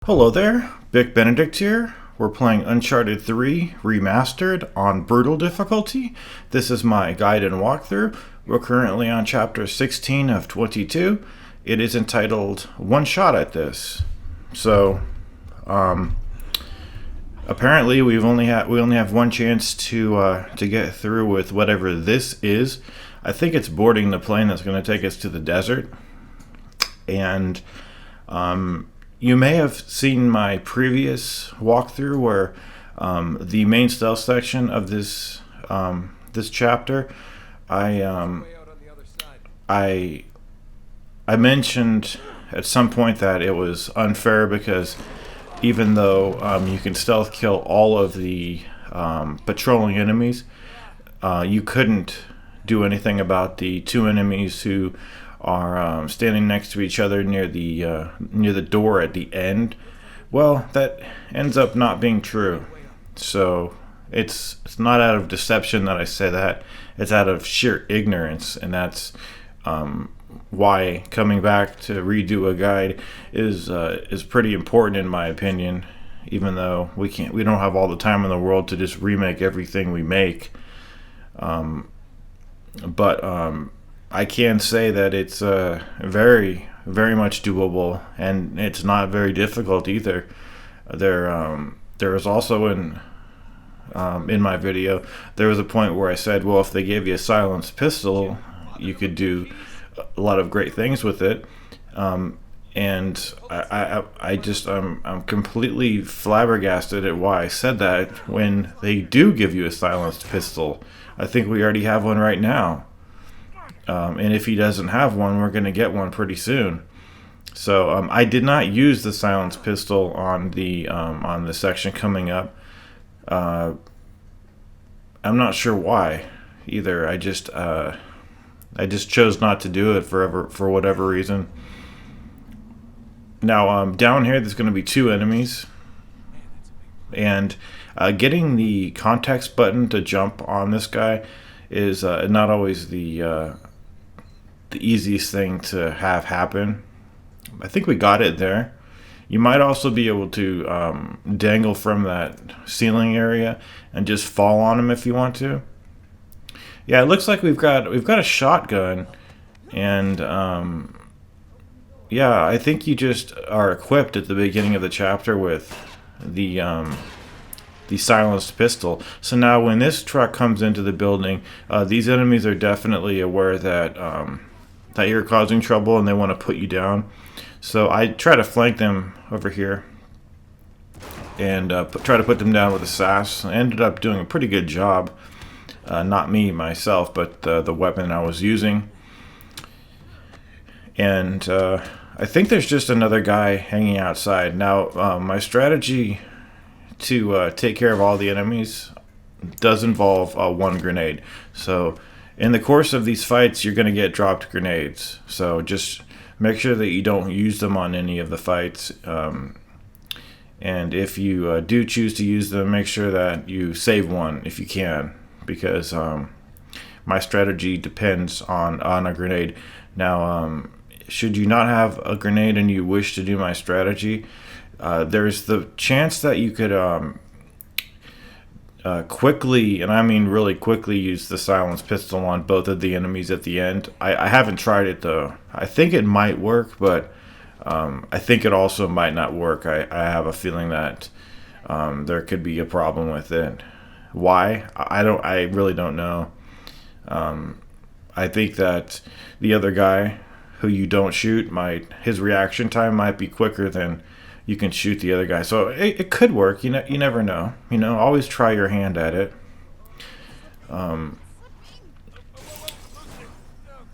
Hello there, Vic Benedict here. We're playing Uncharted 3 Remastered on brutal difficulty. This is my guide and walkthrough. We're currently on chapter 16 of 22. It is entitled One Shot at This. So, apparently we only have one chance to get through with whatever this is. I think it's boarding the plane that's going to take us to the desert. And you may have seen my previous walkthrough where the main stealth section of this this chapter, I mentioned at some point that it was unfair because even though you can stealth kill all of the patrolling enemies, you couldn't do anything about the two enemies who are standing next to each other near the door at the end. Well, that ends up not being true. So it's not out of deception that I say that. It's out of sheer ignorance, and that's why coming back to redo a guide is pretty important in my opinion. Even though we don't have all the time in the world to just remake everything we make. But I can say that it's very, very much doable, and it's not very difficult either. There was also in my video, there was a point where I said, well, if they gave you a silenced pistol, you could do a lot of great things with it. And I'm completely flabbergasted at why I said that when they do give you a silenced pistol. I think we already have one right now. And if he doesn't have one, we're going to get one pretty soon. So I did not use the silenced pistol on the section coming up. I'm not sure why either. I just chose not to do it for whatever reason. Now down here, there's going to be two enemies, and getting the context button to jump on this guy is not always the easiest thing to have happen. I think we got it there. You might also be able to dangle from that ceiling area and just fall on him if you want to. Yeah, it looks like we've got a shotgun, and yeah, I think you just are equipped at the beginning of the chapter with the silenced pistol. So now when this truck comes into the building, these enemies are definitely aware that that you're causing trouble and they want to put you down. So I try to flank them over here and try to put them down with a SAS. I ended up doing a pretty good job. Not me myself, but the weapon I was using. And I think there's just another guy hanging outside. Now my strategy to take care of all the enemies does involve one grenade. So in the course of these fights, you're going to get dropped grenades. So just make sure that you don't use them on any of the fights. And if you do choose to use them, make sure that you save one if you can, because my strategy depends on a grenade. Now, should you not have a grenade and you wish to do my strategy, there's the chance that you could quickly, and I mean really quickly, use the silenced pistol on both of the enemies at the end. I haven't tried it though. I think it might work, but I think it also might not work. I have a feeling that there could be a problem with it. Why? I really don't know. I think that the other guy who you don't shoot, his reaction time might be quicker than you can shoot the other guy. So it could work. You never know. Always try your hand at it.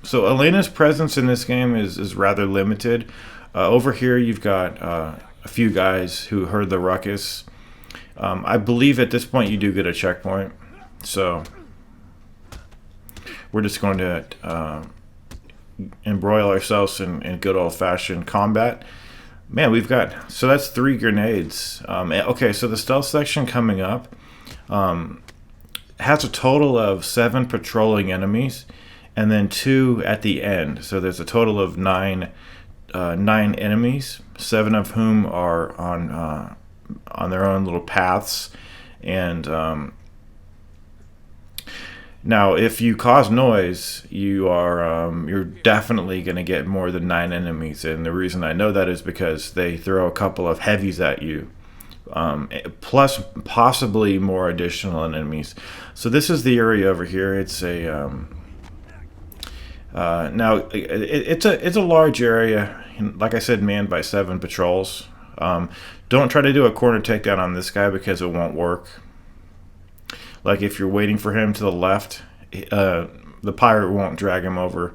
So Elena's presence in this game is rather limited. Over here you've got a few guys who heard the ruckus. I believe at this point you do get a checkpoint. So we're just going to embroil ourselves in good old-fashioned combat. Man, so that's 3 grenades. Okay, so the stealth section coming up has a total of 7 patrolling enemies, and then 2 at the end. So there's a total of 9 9 enemies, 7 of whom are on their own little paths, and now if you cause noise, you're definitely going to get more than 9 enemies, and the reason I know that is because they throw a couple of heavies at you, plus possibly more additional enemies. So this is the area over here. It's a now it's a large area, like I said, manned by 7 patrols. Don't try to do a corner takedown on this guy because it won't work. Like if you're waiting for him to the left, the pirate won't drag him over.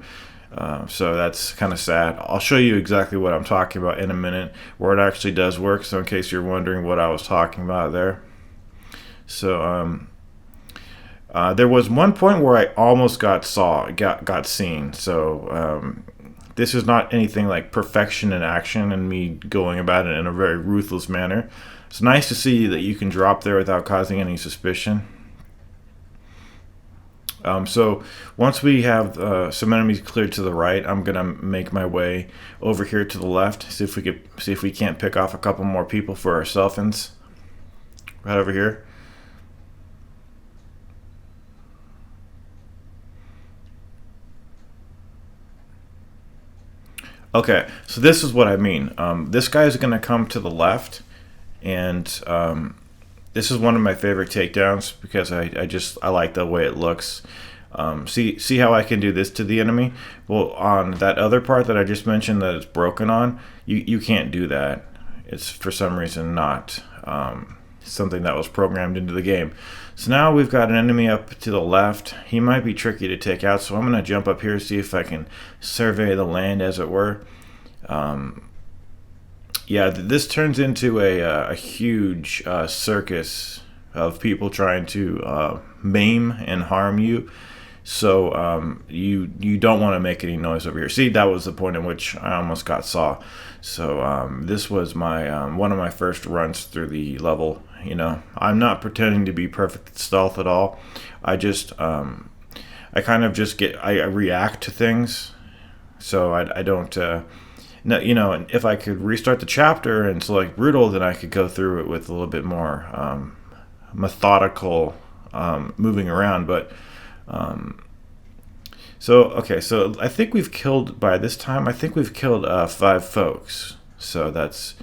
So that's kind of sad. I'll show you exactly what I'm talking about in a minute, where it actually does work. So in case you're wondering what I was talking about there. So there was one point where I almost got seen. So this is not anything like perfection in action and me going about it in a very ruthless manner. It's nice to see that you can drop there without causing any suspicion. So once we have some enemies cleared to the right, I'm gonna make my way over here to the left. See if we can't pick off a couple more people for our self-ins. Right over here. Okay, so this is what I mean. This guy is gonna come to the left, and this is one of my favorite takedowns because I like the way it looks. See how I can do this to the enemy? Well, on that other part that I just mentioned that it's broken on, you can't do that. It's for some reason not something that was programmed into the game. So now we've got an enemy up to the left. He might be tricky to take out, so I'm going to jump up here, see if I can survey the land, as it were. Yeah, this turns into a huge circus of people trying to maim and harm you. So you don't want to make any noise over here. See, that was the point in which I almost got saw. So this was my one of my first runs through the level. You know, I'm not pretending to be perfect at stealth at all. I just I kind of just I react to things. So I don't. No, you know, if I could restart the chapter and select brutal, then I could go through it with a little bit more methodical moving around. But so okay, so I think we've killed by this time. I think we've killed 5 folks. So that's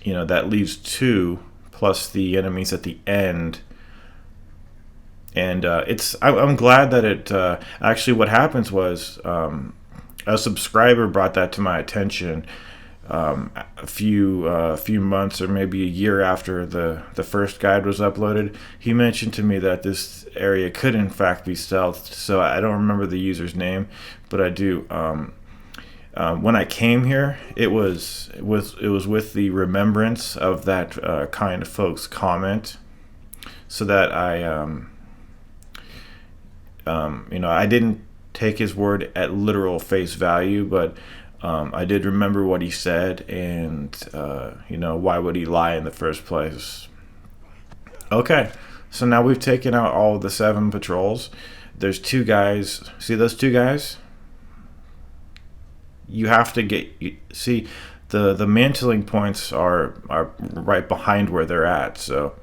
you know, that leaves 2 plus the enemies at the end. And I'm glad that it actually what happens was. A subscriber brought that to my attention a few months or maybe a year after the first guide was uploaded. He mentioned to me that this area could in fact be stealthed. So I don't remember the user's name, but I do. When I came here, it was with the remembrance of that kind of folks comment, so that I you know, I didn't take his word at literal face value, but I did remember what he said, and you know, why would he lie in the first place? Okay, so now we've taken out all of the 7 patrols. There's 2 guys. See those 2 guys? You have to see the mantling points are right behind where they're at. So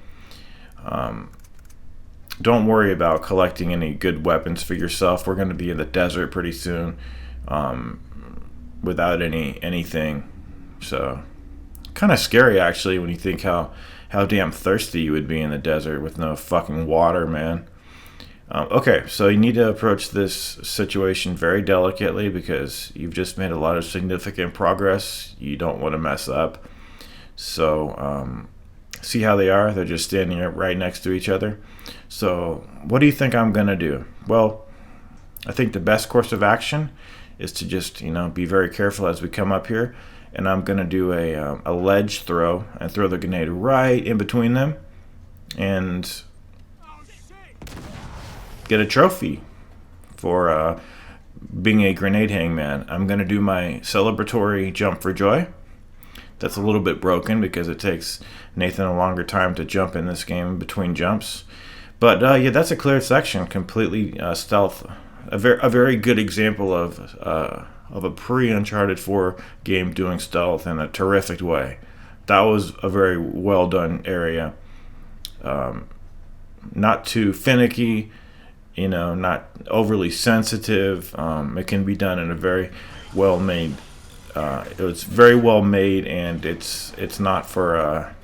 don't worry about collecting any good weapons for yourself. We're going to be in the desert pretty soon without anything. So kind of scary, actually, when you think how damn thirsty you would be in the desert with no fucking water, man. Okay, so you need to approach this situation very delicately because you've just made a lot of significant progress. You don't want to mess up. So see how they are? They're just standing right next to each other. So what do you think I'm going to do? Well, I think the best course of action is to just, you know, be very careful as we come up here. And I'm going to do a ledge throw and throw the grenade right in between them and get a trophy for being a grenade hangman. I'm going to do my celebratory jump for joy. That's a little bit broken because it takes Nathan a longer time to jump in this game between jumps. But yeah, that's a clear section, completely stealth. A very good example of of a pre-Uncharted 4 game doing stealth in a terrific way. That was a very well done area. Not too finicky, not overly sensitive. It can be done in a very well made. It's very well made, and it's not for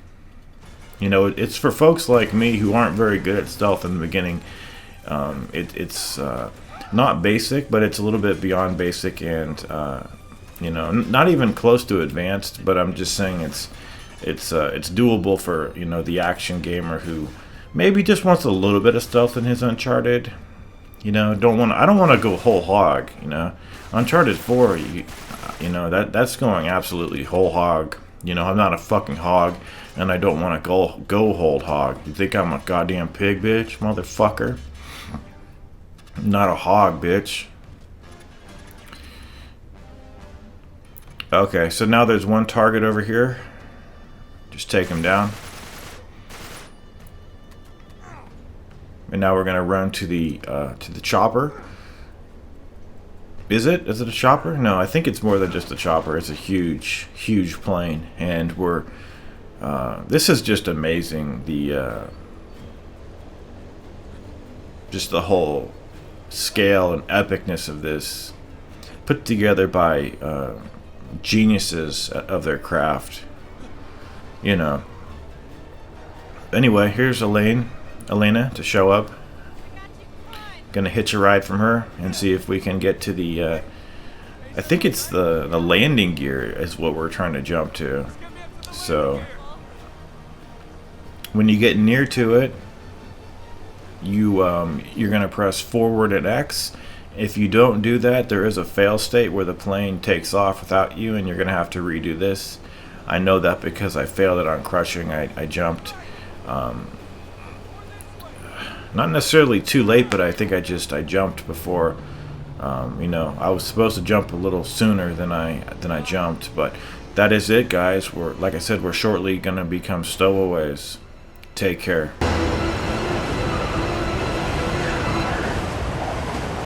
it's for folks like me who aren't very good at stealth in the beginning. It's not basic, but it's a little bit beyond basic, and not even close to advanced. But I'm just saying it's doable for the action gamer who maybe just wants a little bit of stealth in his Uncharted. I don't want to go whole hog. Uncharted 4, that's going absolutely whole hog. I'm not a fucking hog, and I don't want to go whole hog. You think I'm a goddamn pig, bitch, motherfucker? I'm not a hog, bitch. Okay, so now there's one target over here. Just take him down. And now we're gonna run to the chopper. Is it a chopper? No, I think it's more than just a chopper. It's a huge plane, and we're this is just amazing. Just the whole scale and epicness of this, put together by geniuses of their craft. Anyway, here's Elena to show up. Gonna hitch a ride from her and see if we can get to the I think it's the landing gear is what we're trying to jump to. So when you get near to it, you're gonna press forward at X. If you don't do that, there is a fail state where the plane takes off without you, and you're gonna have to redo this. I know that because I failed it on crushing. I jumped not necessarily too late, but I think I jumped before. I was supposed to jump a little sooner than I jumped, but that is it, guys. Like I said, we're shortly gonna become stowaways. Take care.